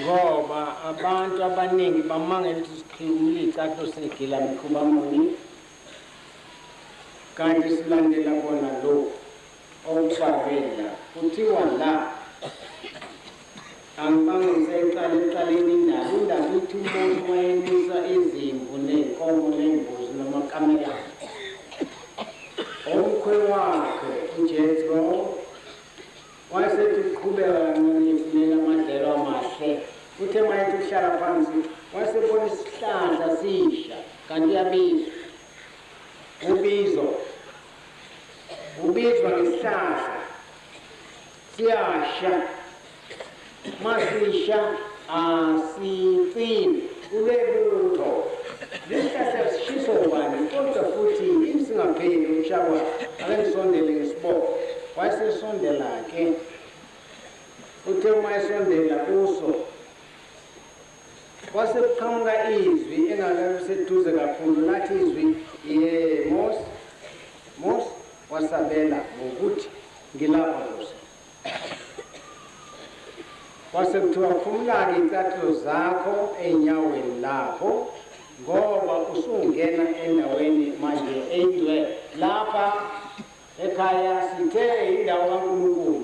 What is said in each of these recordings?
Ngoba abantu abaningi bamangela isikhumbulo icathulo segila mikhuba muni kanti silandela bona lo okufakela kuthiwa la angibangise eqaleni indaba ithi umuntu wayemisa izimvu nenkomo nembuzi namakamela omkhwe wakhe uJethro wayesethi uqhubeka ngifunela amadlelo amahle uthe mayethi uhlala phansi wasebona isihlahla sisha kanti uyabizwa ubizwa ngesihlahla siyasha masisha asifini ulebutho lesihlahla sishiso ubani kodwa futhi singapheli umshaba akengisondele ngesiboko wayesesondela ke uthe mayesondela kuso kwasekuqhamuka izwi engakabe seduze kakhulu lathi izwi Mos wasabela ngokuthi ngilapha Nkosi kwasekuthiwa khumula-ke icathulo zakho enyaweni lapho ngoba usungena endaweni manje eyingcwele lapha ekhaya sithe indawo kaNkulunkulu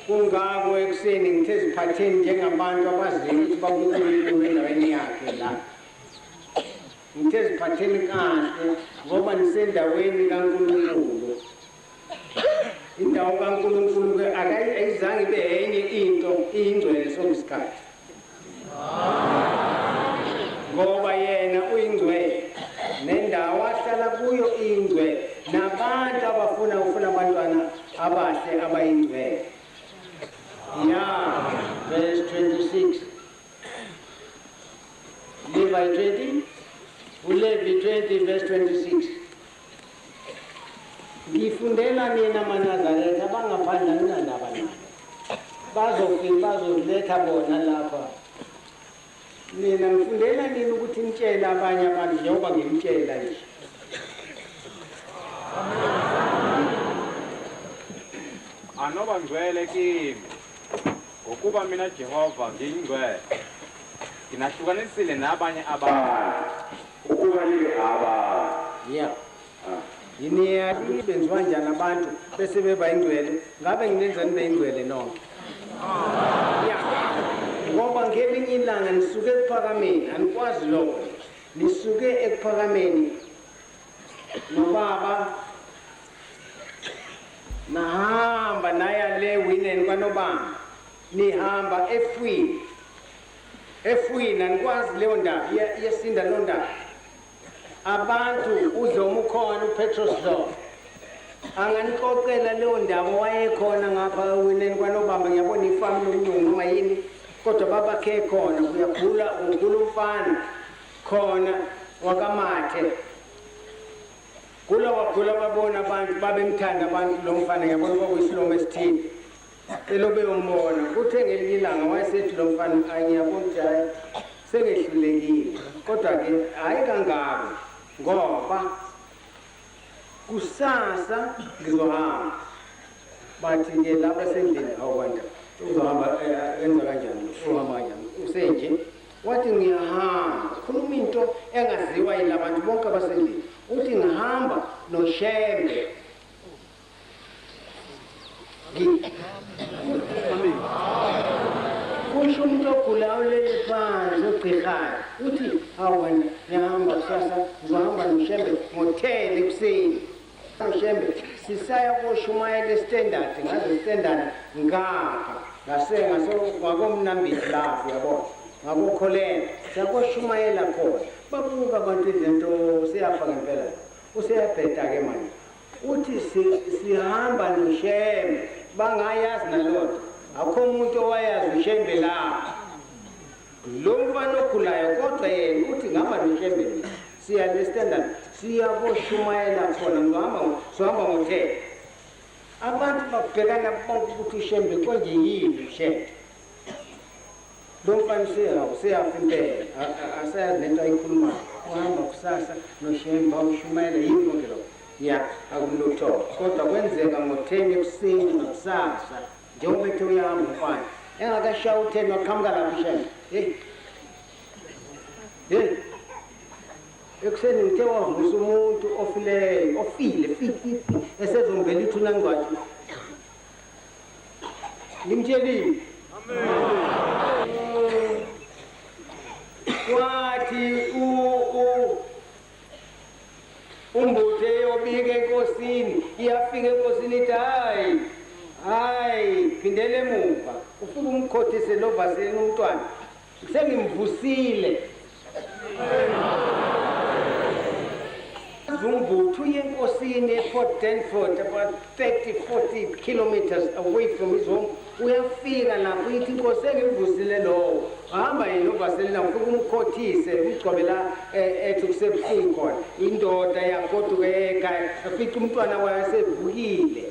kungako ekuseni ngithe ziphatheni njengabantu abaziyo ukuthi bakuNkulunkulu endaweni yakhe la ngithe ziphatheni kahle ngoba nisendaweni kaNkulunkulu indawo kaNkulunkulu ayizange ibe enye into iyingcwele sokusikhathi ngoba yena uyingcwele nendawo ahlala kuyo iyingcwele nabantu abafuna abantwana abahle abayingcwele verse 26 Levi 20 verse 26 ngifundela nina amaNazaretha abangaphandle nginandaba nabo bazoletha bona lapha mina ngifundela nini ukuthi ngitshele abanye abantu njengoba ngimtshela nje anoba ngcwele kimi ngokuba mina Jehova ngiyingcwele nginahlukanisile nabanye abantu ukuba nibe yeah yini benziwa njani abantu bese beba ingcwele ngabe nginenzani beyingcwele noma ngoba ngelinye ilanga nisuke ephakameni anikwazi lokho nisuke ekuphakameni nobaba nahamba naya le wineni kwaNobamba nihamba efwini anikwazi leyo ndaba yesinda leyo ndaba abantu uDlomo ukhona uPetros Dlomo anganixoxela leyo ndaba wayekhona ngapha wineni kwaNobamba ngiyabona ifamu lomnyungu noma yini kodwa babakhe khona uyagula umfana khona wakamathe wagula babona abantu babemthanda abantu lo mfana ngiyabona kwakuyisilomo esithini elobe umbona kuthe ngelinye ilanga wayesethi lo mfana angiyabona ukuthi hayi sengehlulekile kodwa-ke hayi kangako ngoba kusasa ngizohamba bathi-ke lapha sendlini awukwanda uzohamba enza kanjani uhamba kanjani usenje wathi ngiyahamba khuluma into engaziwa yila bantu bonke abasendlini uthi ngihamba noShembe kusho umuntu ogulayo leli phansi ogqirhayo uthi awena ngiyahamba kusasa ngizohamba noShembe ngo-10 ekuseni noShembe sisaya koshumayela estandard ngaze istandard ngapha ngakomnambithi lapho yabona ngakukholela siyakoshumayela khona babuka abantu izinto siyafa ngempela useyabheda-ke manje uthi sihamba noShembe bangayazi nalodwa akho umuntu owayazi uShembe lapho lo mfana ogulayo kodwa yena uthi ngihamba noShembe siya le-standard siyakoshumayela khona sohamba ngo-10 abantu babhekana bonke ukuthi uShembe konje yini uShembe lo mfana useyafa impela asayazi lento ayikhulumayo uhamba kusasa noShembe bawushumayela yini konke lokho ya akulutho kodwa kwenzeka ngo-10 ekuseni kusasa njengoba ethe uyahamba umfana engakashaya u-10 waqhamuka lapho uShembe ekuseni ngithe wavusa umuntu ofile esezombela ithi unangcwatshe ngimtshelile wathi umbuthe yobika enkosini iyafika enkosini ithi hayi phindele emuva ufike umkhothise lovaseni umntwana sengimvusile umbutho uye enkosini ePort Denford about 30-40 kilometers away from his home uyafika lapho ithi inkosi engimvusile lowo hamba yena ovaseli la ufike umkhothise umgcobela ethi kusebuhlungu khona indoda yagoduka ekhaya afica umntwana wayo sevukile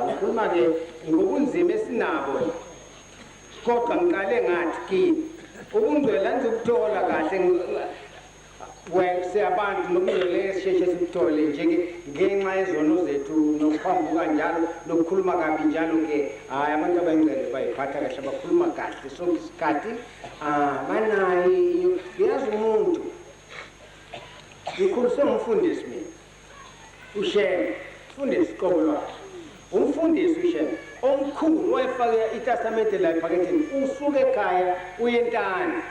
ngikhuluma-ke ngobunzima esinabo kodwa ngiqale ngathi kini ubungcwele angizokuthola kahle siyabantu nokungcwele sisheshe sikuthole ngenxa yezono zethu nokuphambuka njalo nokukhuluma kabi njalo-ke hhayi abantu abangcwele bayiphatha kahle bakhuluma kahle sonke isikhathi banayo yazi umuntu ngikhuliswe ngumfundisi mina uShembe mfundisi qobo lwakhe umfundisi uShembe omkhulu wayefake iTestamente la ephaketheni usuke ekhaya uyentana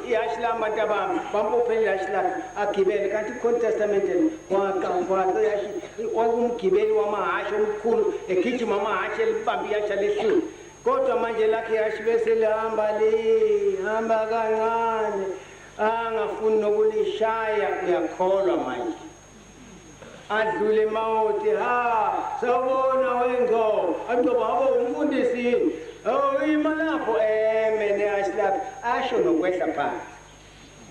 ihashi labantu bampophela ihashi lakhe agibele kanti ikhona iTestamente waqanqwaqa ihashi wakumgibeli wamahashi omkhulu egijima amahashi elibambe ihashi lehlule kodwa manje lakhe ihashi bese lihamba kancane angafuni nokulishaya uyakholwa manje adlule mawuthi sawubona wengo antoba abo umfundisi yini ima lapho mene asilapha asho nokwehla phansi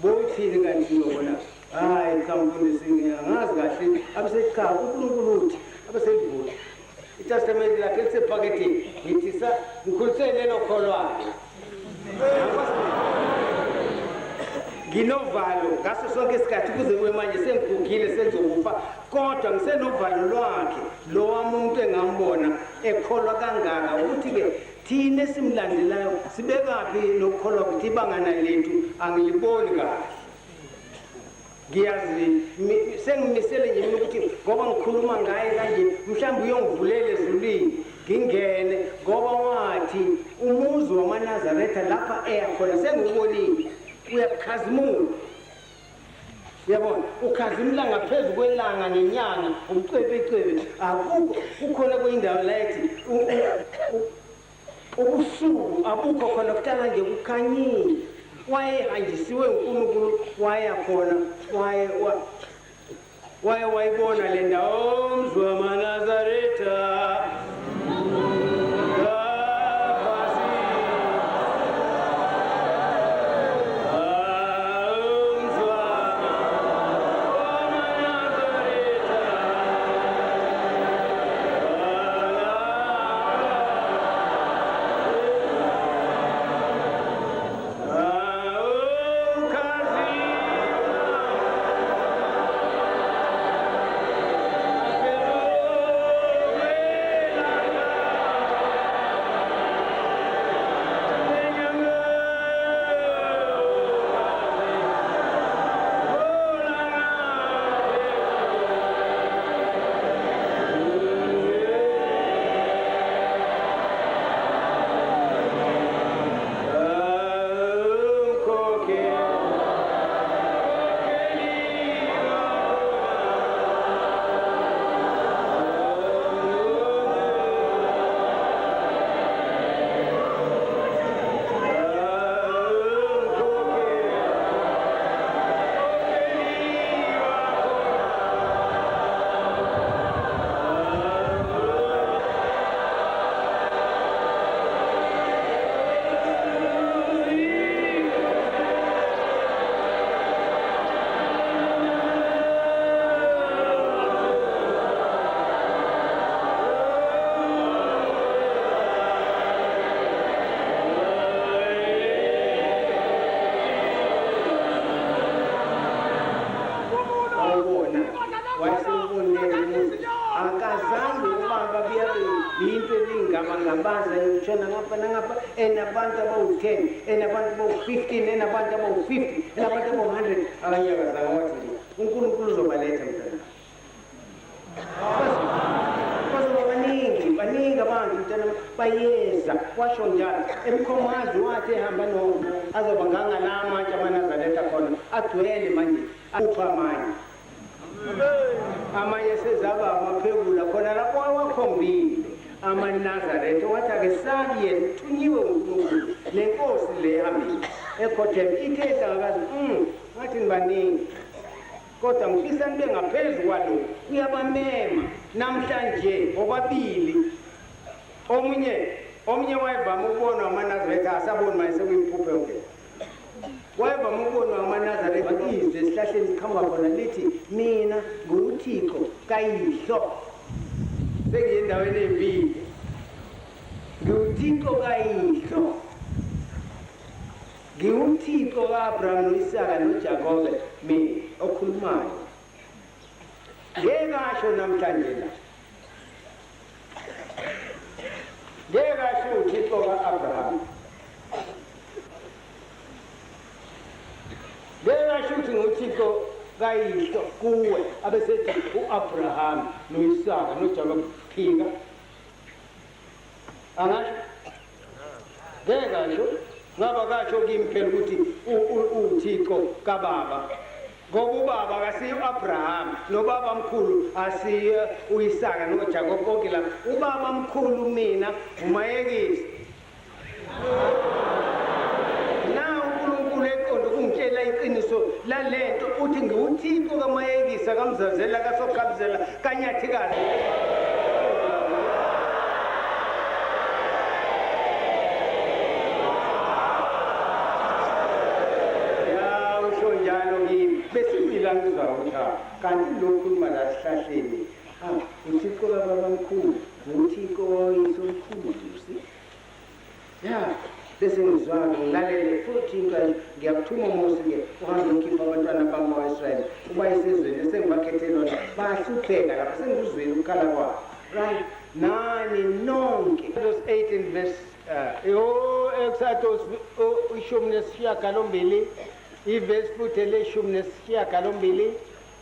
bothini kanti ngiyobona hayi kamfundisi ngiyangazi kahle abesekhaya uNkulunkulu uthi abeselivula iTestament lakhe lisephaketheni ngithi ngikhulisele lelo kholwayo nginovalo ngaso sonke isikhathi kuze kube manje sengigugile senzokufa kodwa ngisenovalo lwakhe lo wami umuntu engambona ekholwa kangaka ukuthi-ke thina esimlandelayo sibekaphi nokukholwa ukuthi ibangana lethu angiliboni kahle ngiyazi sengimisele nje mina ukuthi ngoba ngikhuluma ngaye kanje mhlawumbe uyongivulela ezulwini ngingene ngoba wathi umuzi wamaNazaretha lapha eyakhona sengubonile uyakhazimula. Yabona ukhazimula ngaphezulu kwelanga ngenyanga umcwebecwebe akukho kukhona kwindawo la ethi ubusuku abukho khona kutala nje kukhanyile. Wayehanjisiwe uNkulunkulu waya khona wayibona le ndawo umzi wamaNazaretha. Enabantu abawu-10 enabantu abawu-15 enabantu abawu-50 enabantu abawu-100 abanyakazayo wathi uNkulunkulu uzobaletha mntana. Bazoba baningi abantu mntana bayeza washo njalo emkhomazi wathi ehamba azoba ngangala amatshe amaNazaretha khona agcwele manje akupha amanye sezaba amaphekula khona lapho awakhombile amaNazaretha wathi ake sabi yena uthunyiwe uNkulunkulu lenkosi le ehambile ekhotheme ithetha akazi ngathi nibaningi kodwa ngifisa nibe ngaphezu kwalo uyabamema namhlanje obabili omunye wayevama ukubonwa amaNazaretha asaboni mayese kuyimpuphe yonke wayevama ukubonwa amaNazaretha izwe esihlahleni sikhamba khona lithi mina nguThixo kayihlo sengiyendaweni embili nguThixo kayihlo ngiwuThixo ka-Abraham noIsaka noJakobe mina okhulumayo ngeke asho namhlanje la ngeke asho uThixo ka-Abraham ngeke asho ukuthi nguThixo kayihlo kuwe abesethi u-Abraham noIsaka noJakobe phika angasho ngeke asho ngaba kasho kimi phela ukuthi uThixo kababa ngoba ubaba akasiyo u-Abraham nobaba mkhulu asiyo uIsaka noJakobe konke la ubaba mkhulu mina umayekisi kungitshela iqiniso lalento uthi ngiwuThixo kamayekisa kamzazela kasokhabizela kanyathikazi ya usho njalo kimi besimila ngizawutha kanti lokhuluma la sihlahleni uThixo kababa mkhulu uThixo wayise omkhulu ya bese ngizwana ngilalele futhi ngiyakuthuma umusi-ke uhambe ngikhipha abantwana bami bakwa-Israyeli uba isizweni esengibakhethela bahlupheka lapha sengikuzweni ukukhala kwabo right nani nonke verse 18 verse Exodus ishumi nesishiyagalombili ivesi futhi eleshumi nesishiyagalombili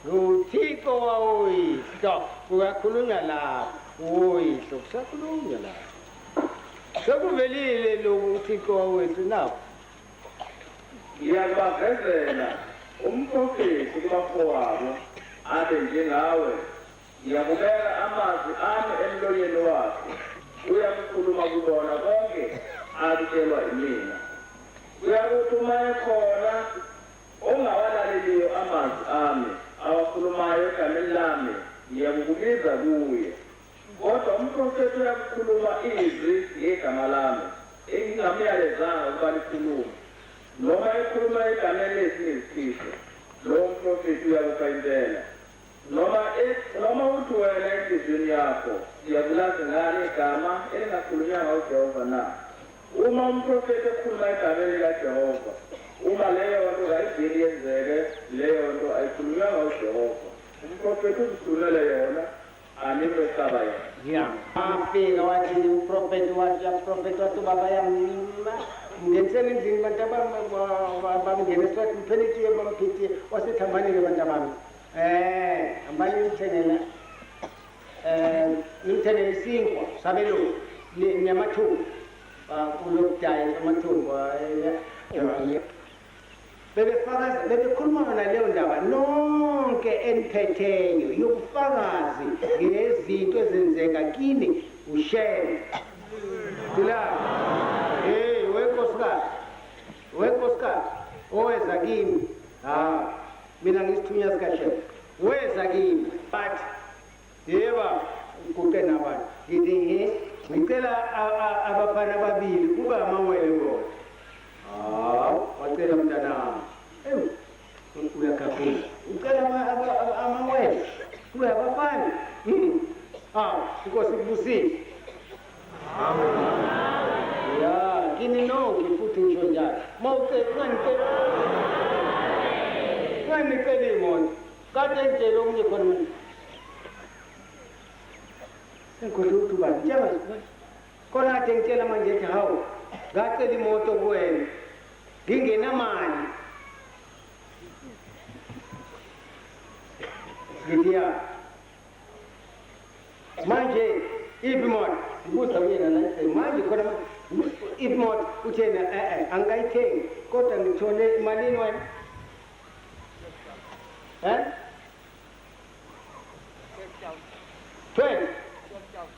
nguThixo wawoyihlo kuyakhulunywa lapha Uyihlo kusakhulunywa la. Sekuvelile lo uThixo wethu nawo. Ngiyabavezela umprofeti kubafowabo abe njengawe. Ngiyabukela amazwi ami emlonyeni wakhe. Uyakukhuluma kubona konke akutshelwa yimina. Uyakuthuma ekhona ongawalaleliyo amazwi ami awakhulumayo egameni lami ngiyakukubiza kuye. Kodwa umprofeti uyakukhuluma izwi ngegama lami engingamyalezanga ukuba likhulume. Noma ekhuluma egameni lesinye isifihlo lowo mprofeti uyakupha impela. Noma uthi wena enhliziyweni yakho siyakulazi ngani igama elingakhulunywanga uJehova na. Uma umprofeti ekhuluma egameni likaJehova, uma leyo nto kayidili yenzeke, leyo nto ayikhulunywanga uJehova. Umprofeti uzikhulumele yona animesaba yena. Yeah. Afika wathi uprofeti wathi baba yami nginseni endlini bantu bamngeniswa mphelitiye bamphithi wasithambanile bantu bami. Ambani nimthenele isinkwa sabelo nemathumbu kulokudaya amathumbu bebekhuluma naleyo ndaba nonke eniphetheyo yobufakazi ngezinto ezenzeka kini ushare dilala wenkosikazi oweza kimi mina ngisithunya sikashe weza kimi but yeba kuke nabantu ngithi ngicela abafana ababili kube amawele bona wacela mntanami uyakhaphela ucela amawele kube abafana Inkosi kubusile ya kini nonke futhi ngisho njalo ungangiceli imoto kade ngitshela omunye khona manje sengikhona ukuthi ubani njengazi khona kade ngitshela manje ethi hawu ngacela imoto kuwena ngingenamali ngithi ya manje iphi moto ngibuza kuyena la manje khona iphi moto uthena angikayithengi kodwa ngithole imalini wena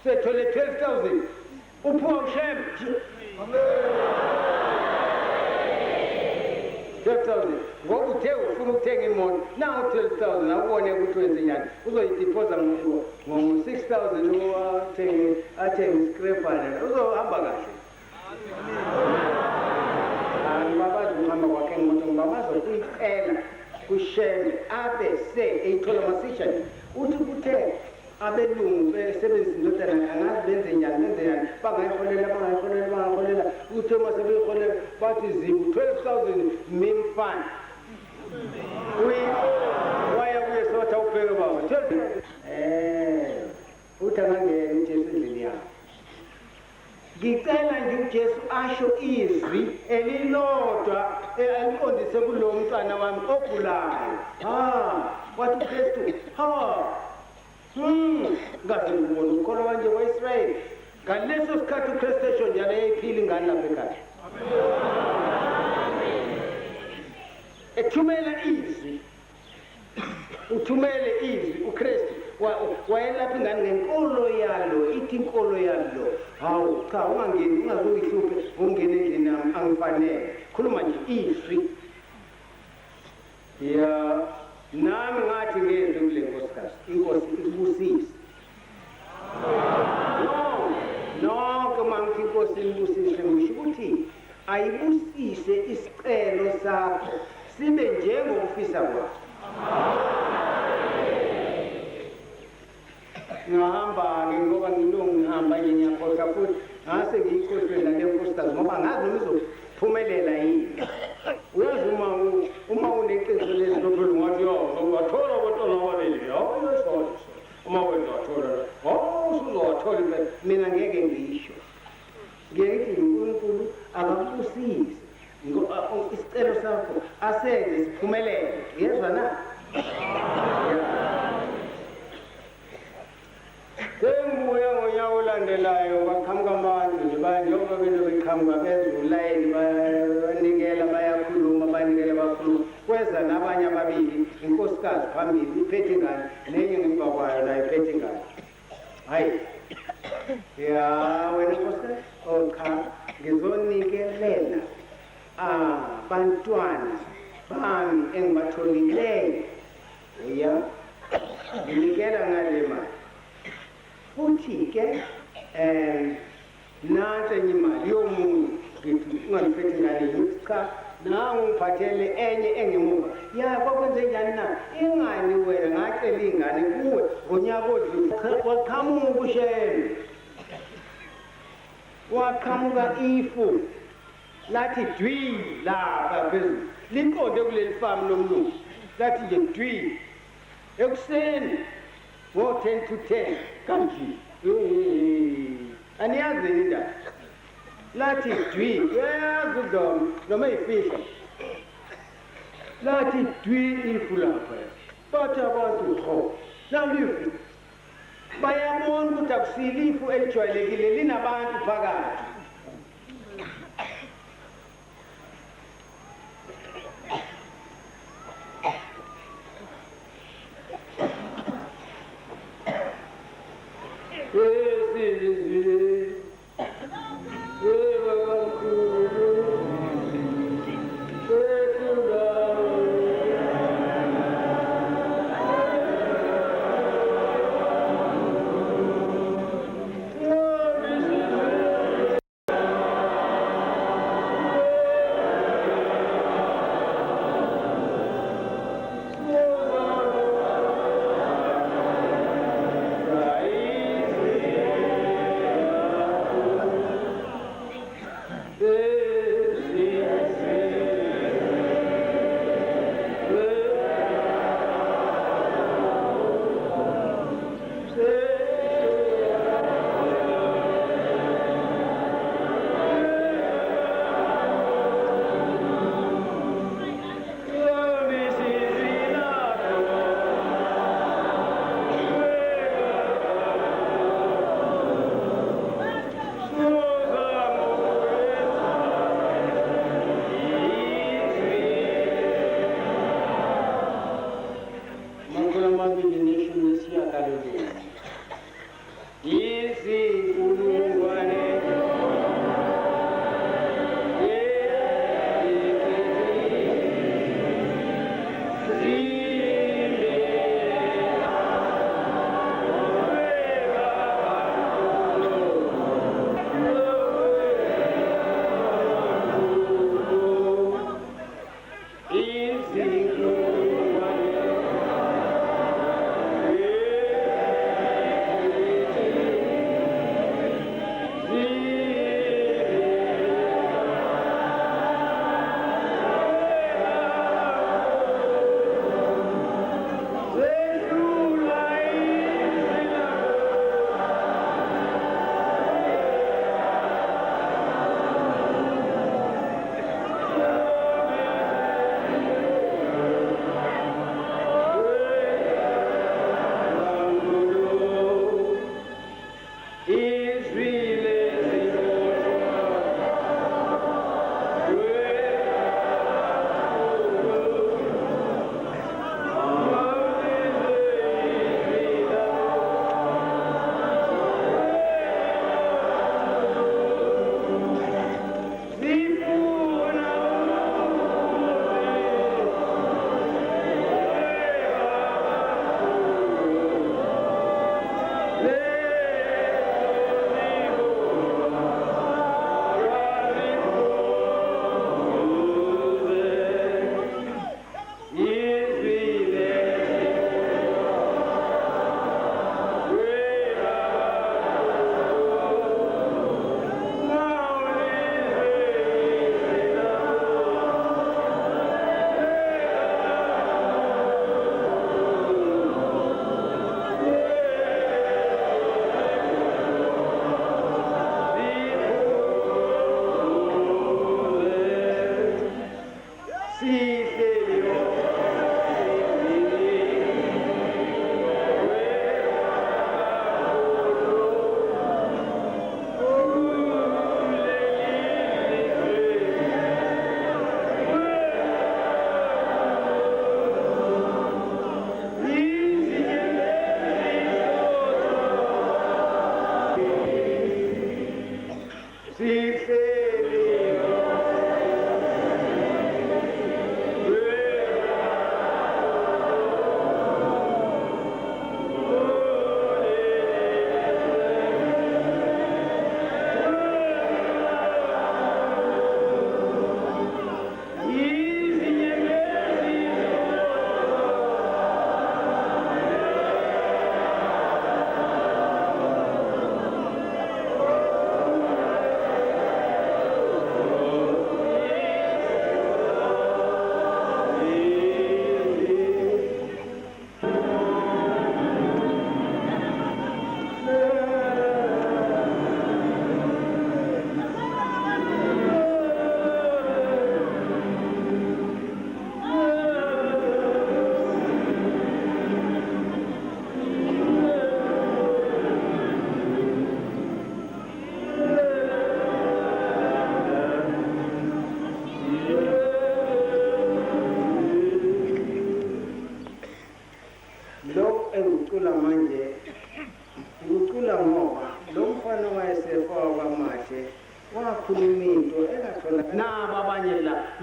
sethole 12,000 uphuwa ushem 12,000 ngoba uthe ufuna ukuthenga imoto nawu 12,000 akubone ukuthi wenze njani uzoyidiposa ngo-6,000 athenge iskrepana uzohamba kahle babazi ukuhamba kwakhe imoto ngoba bazokuyicela kusheme abe eyithola masisha uthi kuthe abelungu besebenzisa indodana angazi benze njani bangayiholela uthe uma sebeyiholela bathi zimu 12,000 min fund waya kuye sotha ubheke baba uthi angangena ujesu endlini yakho ngicela nje ujesu asho izwi elilodwa aliqondise kulo mntwana wami ogulayo wathi uKristu ngathi ngibona ukholwa nje wa-Israyeli ngaleso sikhathi uKristu esho njalo yayiphila ingane lapha ekhaya ethumela izwi uthumele izwi uKristu wayelapha ingane ngenkolo yalo ithi inkolo yalo hawu cha ungangeni ungazoyihluphe ungene endlini nami angifanele khuluma nje izwi ya nami ngathi ngenze kule nkosikazi inkosi ikubusise nonke mangithi inkosi ibusise ngisho ukuthi ayibusise isicelo sakho sibe njengokufisa kwakho ngihamba ngoba ngilungu ngihamba nje ngiyakhohlwa futhi ngase ngiyikhohlwe la lenkosikazi ngoba ngazi noma izophumelela yini uyazi uma uneqiniso lesilophela ungathi uzowathola abantwana ababili uma wena wathola usuzowathola impela mina ngeke ngisho ngeke ngithi uNkulunkulu akakubusise isicelo sakho asenze siphumelele yezwa na sengibuya okulandelayo baqhamuka abantu nje njengoba beqhamuka bezulayini banikela bayakhuluma banikela bakhuluma kweza nabanye ababili inkosikazi phambili iphethe ingane nenye ngemva kwayo nayo iphethe ingane hayi ya wena nkosikazi cha ngizonikelela abantwana bami engibatholileyo ya nginikela ngale mali futhi-ke nansi enye imali yomunye ngithi ungangiphethe ingane ngithi cha nangu ngiphathele enye engemuva ya kwakwenze njani na ingani wena ngacela iy'ngane kuwe ngonyaka odlule waqhamuka usheme waqhamuka ifu lathi dwi lapha phezulu liqonde kuleli famu lomlungu lathi nje dwi ekuseni ngo-10 to 10 kanje aniyazini indaba lathi dwi uyayazi udoma noma eyifihla lathi dwi ifu lapha bathi abantu ho nalifu bayabona ukuthi akusile ifu elijwayelekile linabantu phakathi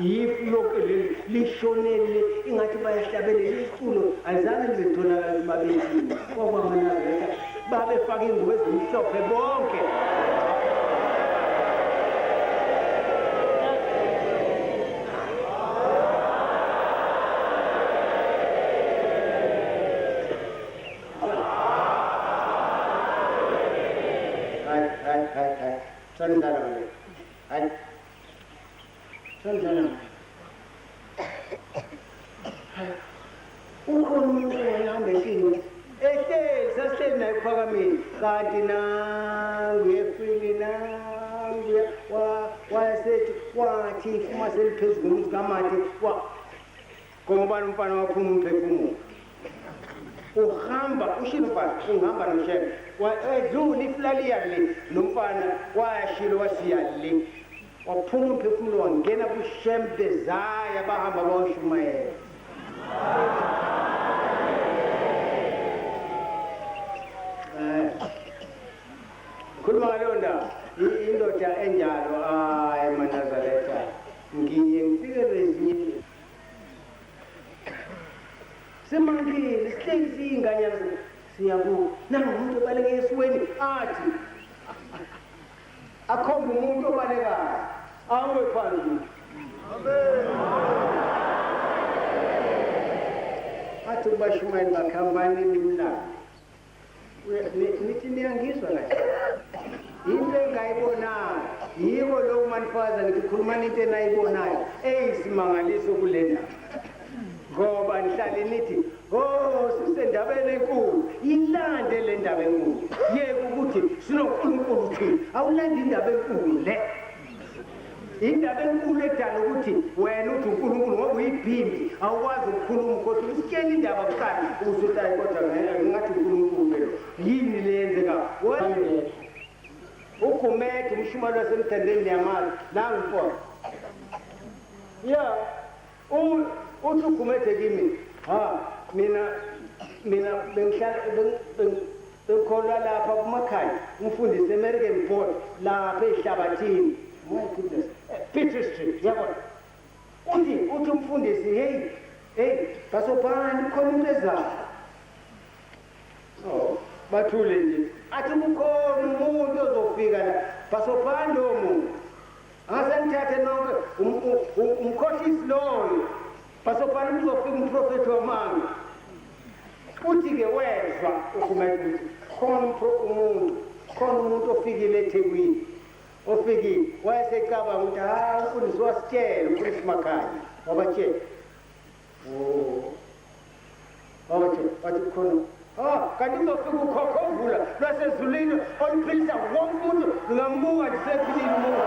yifu lokhu lishonele ingathi bayahlabelela isiculo azange lizetholakala babethini kwakwamanazetha babefake ingubo ezimhlophe bonke ukhona umuntu wayehamba ehlini ehleli sasihleli naye kuphakameni kanti nangu-Efrili nangu wayesethi wathi ifuma seliphezu komuzi kamade ngobani umfana waphuma umphefumulo uhamba ushilo mfana ungihamba noshebe edlula ifulaliya le nomfana wayashilo wasiya le waphuma umphefumulo wangena kushembe zaya bahamba bawashumayela khuluma ngaleyo ndaba indoda enjalo eManazaretha ngiye ngifikele ezinye semangile sihleli siyinganyana siyabuka nangumuntu obaleke esweni athi akhomba umuntu obalekayo awe phansi athi kubashumayeli bakhambani nimlando nithi niyangizwa kahle into engayibonayo yiko loku manifaza ngikhuluma into enayibonayo eyisimangaliso kule ndaba ngoba nihlale nithi sisendabeni enkulu yilande le ndaba enkulu yeke ukuthi sinonkulunkulu thina awulandi indaba enkulu le indaba enkulu edala ukuthi wena uthi unkulunkulu ngoba uyibhimbi awukwazi ukukhuluma kodwa usitshela indaba kuqala usutayi kodwa ngathi unkulunkulu lo yini le yenzeka uGumede umshumane wasemthandeni niyamazi nangifona ya uthi uGumede kimi mina bengikholwa lapha kumakhaya umfundisi American Board lapha ehlabathini my goodness Peter Street yabona uthi umfundisi hey basobhani khona into ezayo bathule nje athi kukhona umuntu ozofika la basobhani lo muntu angasengithathe nonke umkhohlisi loyo basobhani uzofika umprofeti wamanga uthi-ke wezwa uGumede khona umuntu ofikile eThekwini ofikile wayesecabanga ukuthi umfundisi wasitshela umfundisi makhaya wabatshela wathi khona kanti uzofika ukhokhomvula lwasezulwini oluphilisa wonke umuntu ngingambuka ndisephilile umuntu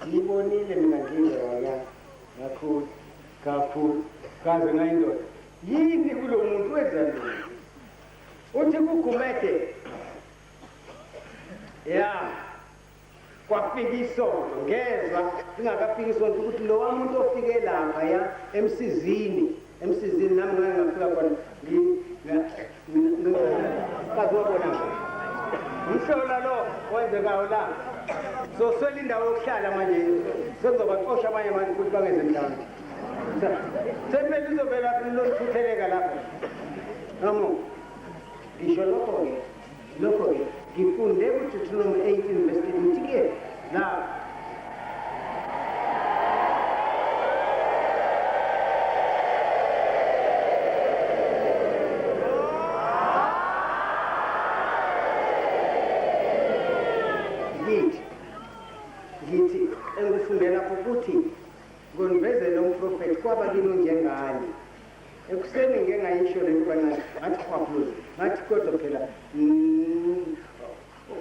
ngibonile mina ngingewaya kakhulu kaze ngayindoda yini kulo muntu wezandla uthi kuGumede ya kwafika isonto ngezwa ingakafika isonto ukuthi lo wamuntu ofike lapha ya emsizini nami ngangafika khona ngazobona umhlola lo wenzekayo la soswela indawo yokuhlala manje sekuzobaxosha abanye abantu ukuthi bangeze mhlawumbe semele izovela loluphutheleka lapha namo ngisho lokho-ke ngifunde kuDeuteronomy 18 verse 8 ukuthi-ke la ngithi engifundela ukuthi ngonvezela umprofeti kwaba kini njengani ekuseni ngeke ngayisho le nto kancane ngathi kwaphuza ngathi kodwa phela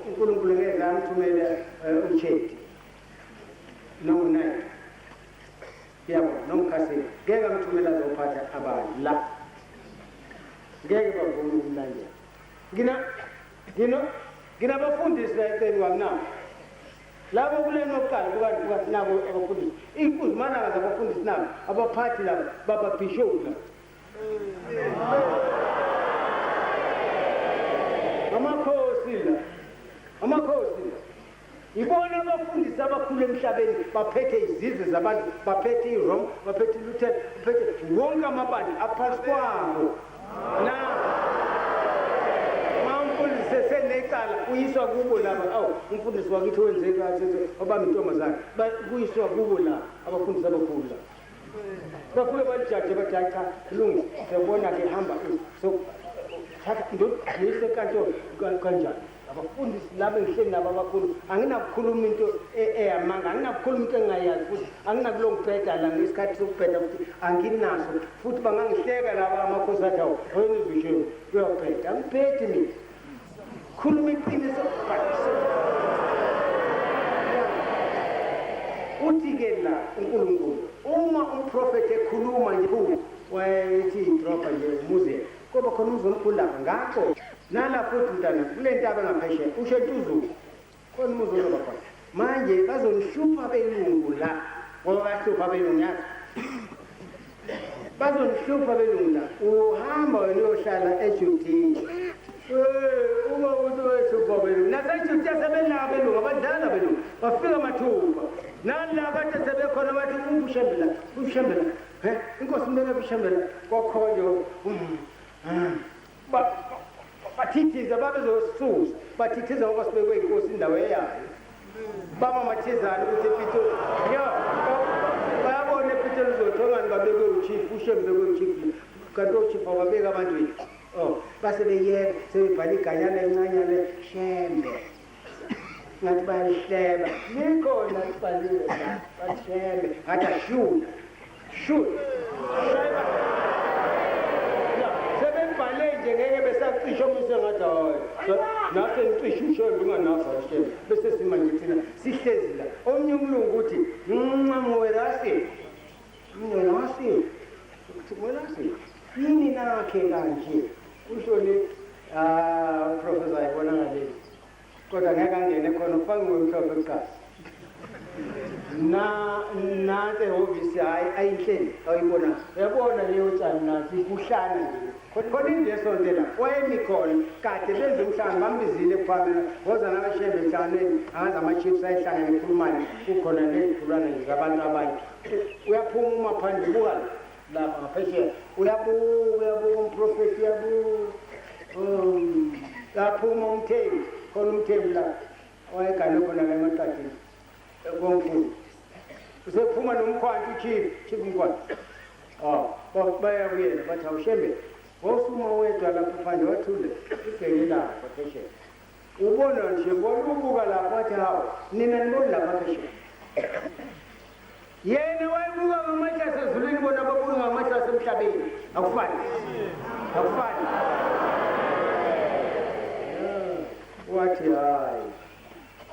uNkulunkulu ngeke amthumele uChedi noNayi yabo nomkhasini ngeke amthumela azophatha abantu la ngeke bavuma ukulandela nginabafundisi la eceleni kwami na labo kuleni oqala bukanti nabo abafundisi inkuzimana zabafundisi nabo abaphathi labo bababhishop labo amakhosi ibona abafundisi abakhulu emhlabeni baphethe izizwe zabantu baphethe iRome baphethe iLuther baphethe wonke amabandla aphansi kwabo na mamfundisi senecala uyiswa kubo laba awu umfundisi wakithi wenze kahle obami intombazana kuyiswa kubo la abafundisi abakhulu la bafike balijaje bathi cha kulungi siyabona ke hamba so thatha ndiyise kanto kanjani abafundisi laba engihleli nabo abakhulu anginakukhuluma into eyamanga anginakukhuluma into engayazi futhi anginakulongibheda la ngesikhathi sokubheda futhi anginaso futhi bangangihleka laba amakhosi athi awu wena izwisho uyabheda angibhedi mina khuluma iqiniso uthi-ke la uNkulunkulu uma umprofethi ekhuluma nje wayethi idropa nje umuze koba khona umzomkhulu lapha ngakho nalapho mntana kule ntaba engaphesheya usho entuzulu khona umuzi oloba khona manje bazonihlupha belungu la ngoba bahlupha belungu yazi bazonihlupha belungu la uhamba wena uyohlala eJudea uma uzohlupha belungu naseJudea sebelabo belungu abadala belungu bafika mathupha nala kade sebekhona bathi ushembela inkosi mele ushembela kokhonyo bathithiza babezosusa bathithiza ngoba sibekwe inkosi indawo eyayo baba mathizana ukuthi Peter bayabona Peter uzothongani babekwe uchief ushembekwe uchief kanti uchief wabeka abantu base beyeke sebebhala iganyana encanyane shembe ngathi bayahleba nikhona ibhaliwe la bashembe ngathi ashula sebembhale nje ngeke besacisha umise ngathi hayi nase ngicisha ushembe unganafa shembe bese simanje thina sihlezi la omnye umlungu uthi werasi yini nakhe kanje usho le professor ayibona ngale kodwa ngeke angene khona ufake ngomhlophe eqasi nanti ehhovisi ayinhleli awuyibona uyabona leyo tshani nathi kuhlana nje khona indesonto la wayemi khona kade benze umhlangano bambizile kuphambili woza nabashembe emhlanganweni angazi ama-chiefs ayihlangane ekhulumane kukhona ney'khulwana nje zabantu abanye uyaphuma uma phandle buka lapha ngaphesheya uyabuka umprofethi yaphuma umthembi khona umthembi la wayegane khona la emaqadini komkhulu usephuma nomkhwanti uchief mkhwanti bayabuyela bathi awushembe wosuma wedwa lapho phandle wathule igenge lapho phesheya ubona nje bolubuka lapho wathi hawu nina niboni lapha phesheya yena wayebuka ngamehlo asezulwini bona babuka ngamehlo asemhlabeni akufani wathi hayi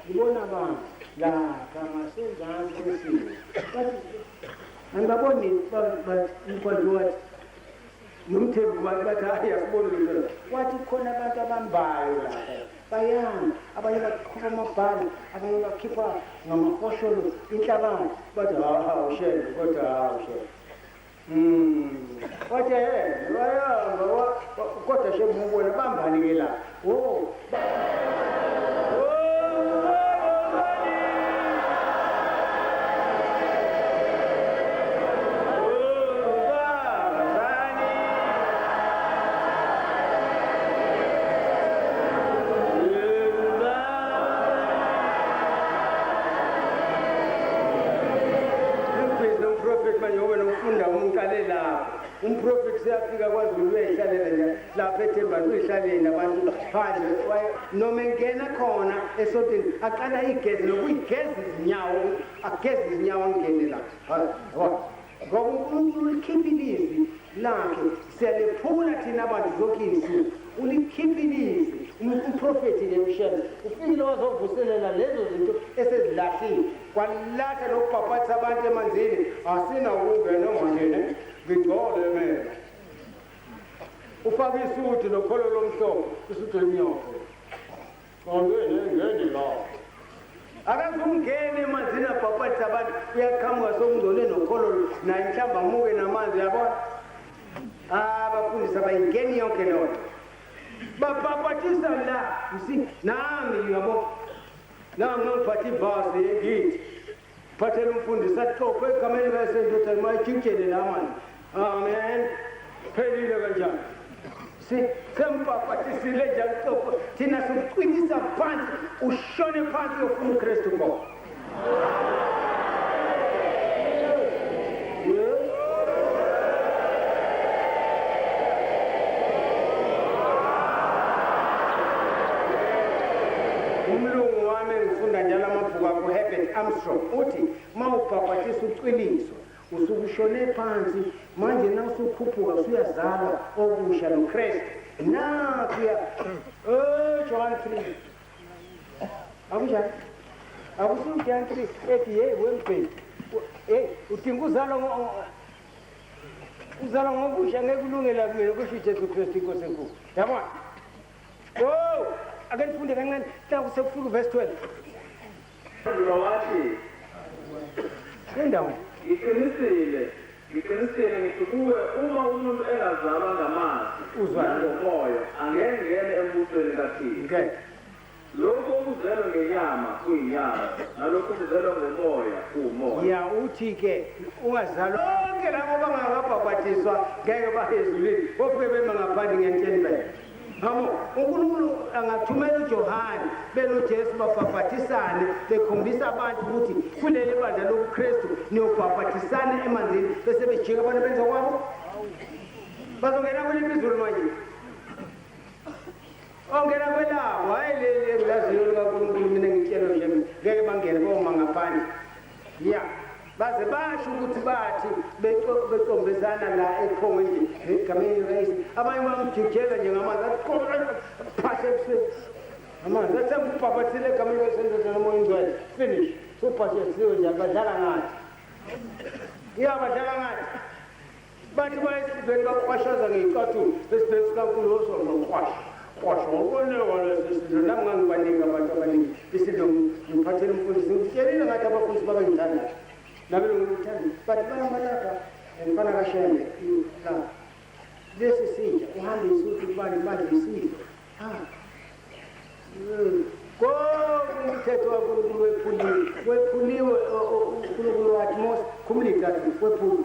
ngibona abantu lapha ngasenzansi kwesimo bathi angibaboni mkhwanti wathi nomthembu bathi hayi asiboni lutho wathi khona abantu abambayo lapha bayanga abanye bakhipha amabhali abanye bakhipha ngamafosholo inhlabani bathi awushembe kodwa awushembe wathi wayamba kodwa shembe ubona bambani-ke la umprofethi siyafika kwaZulu uyayihlalela nje lapha eThembani uyihlaleni abantu phandle noma engena khona esontweni aqala igezi nokuyigeza izinyawo ageza izinyawo angene la ngoba uNkulunkulu likhipha ilizwi lakhe siyalephula thina abantu zonke izinsuku ulikhipha ilizwi umprofethi nje ushembe ufikile wazovuselela lezo zinto esezilahlile kwalatha nokubhabhatha abantu emanzini asina ukungena ongangene ngigcole mina ufake isuthi nokholo lomhlobo isuthi elimnyama ngene la akazungene emanzini abhabhatisa abantu uyaqhamuka sokungcole nokholo naye mhlawumbe amuke namanzi uyabona abafundisi abayingeni yonke lonto babhabhathisa la nami uyabona nami ngiphatha ibhasi yegithi phathela umfundisi ahlophe egameni lasendoda mayijikele la mani amen phelile kanjani sempaphathisile njani hlophe thina sikuqinisa phansi ushone phansi uyofuna uKristu khona umlungu wami ngifunda njalo amabhuku akho Herbert Armstrong uthi mawubhabhathisa ucwiliso usukushone phansi manje nawusukhuphuka usuyazalwa okusha noKristu nakuya John 3 akunjani akusuku John 3 ethi hey wempeli udinga uzalwa ngokusha ngeke kulungela kumina kusho uJesu Kristu inkosi enkulu yabona ake nifunde kancane hla sekufika verse 12 wathi indawo ngiqinisile ngithi kuwe uma umuntu engazalwa ngamanzi nangomoya angengene embusweni kaThixo lokhu okuzelwe ngenyama kuyinyama nalokhu okuzelwe ngomoya kuwumoya ya uthi-ke ungazalwa bonke labo bangakabhabhathiswa ngeke baye ezulwini bofike bema ngaphandle ngentelibele uNkulunkulu angathumela uJohane benoJesu babhabhathisane bekhombisa abantu ukuthi kuleli bandla lobuKristu niyobhabhathisana emanzini bese bejika abantu benza kwabo bazongena kuliphi izulu manje ongena kwelabo hayi leli engilaziyo likaNkulunkulu mina ngitshelo nje ngeke bangene boma ngaphandle ya baze basho ukuthi bathi becombezana la ekhongweni egameni race abanye bamjikela nje ngamanzi phashe ebusweni amanzi athi ngubhabhathile egameni lesendodana moya ingcwele finish suphashe siwe nje badlala ngathi badlala ngathi bathi bayesizweni bakwashaza ngeyicathulo besibheke sikankulu osonokwasha kwasha ngokuboleka lesisizo nami ngangibaningi abantu abaningi isidlo ngiphathele umfundisi ngitshelile ngathi abafundisi babangithandayo nabelo ngikuthanda bathi bayamalapha mfana kaShembe la lesi sitsha uhambe isuthi kubani manje isidlo umthetho kaNkulunkulu wephuliwe uNkulunkulu wathi Mose khumulika wephula